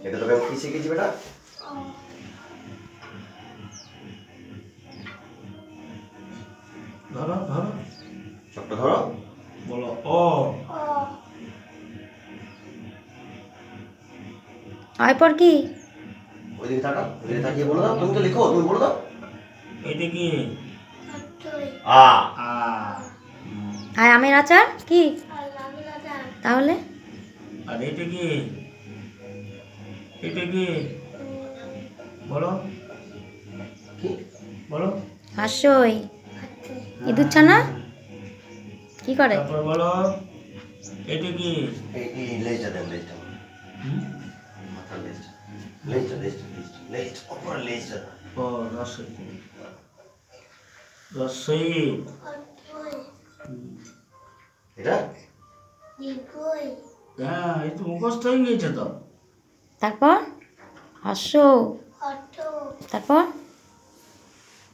এটা তোকে আমি কি শিখেছি বেটা? ধরো ধরো চকটা ধরো, বলো অ। পর কি? ওইদিকে তাকাও, ওইদিকে তাকিয়ে বলে দাও। তুমি তো লিখো, তুমি বলে দাও। এটা কি? আ। আ। আমের আচার কি তাহলে? আর এটা কি? এটা কি? বলো কি? বলো। হাস্যই ইঁদুর ছানা কি করে? তারপর বলো এটা কি? এই লেজটা দেন, লেজটা। মাথার লেজটা। লেজটা, লেজটা, লেজটা, লেজটা, অপর লেজটা। ও রসই। রসই। এটা? হ্যাঁ এই তো মুখস্থ হয়ে গিয়েছে তো। তারপর হাস্য, তারপর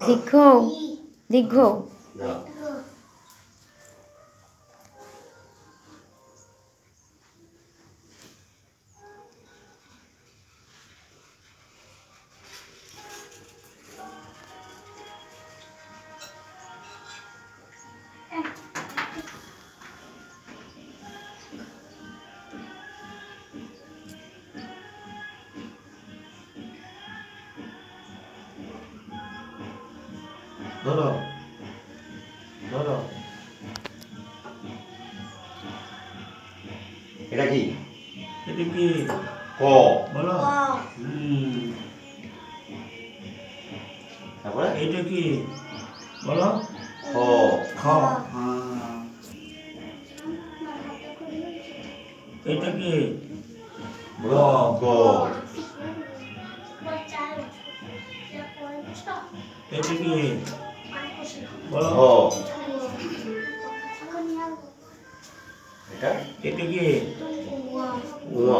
দীর্ঘ, দীর্ঘ না। ধরো ধরো। এটা কি? এটা কি? ক। বলো। তারপরে? এটা কি? বলো। খ। খ। এটা কি? গ। গ। এটা কি? বলো। ঘ। এটা? এটা কি? উয়া।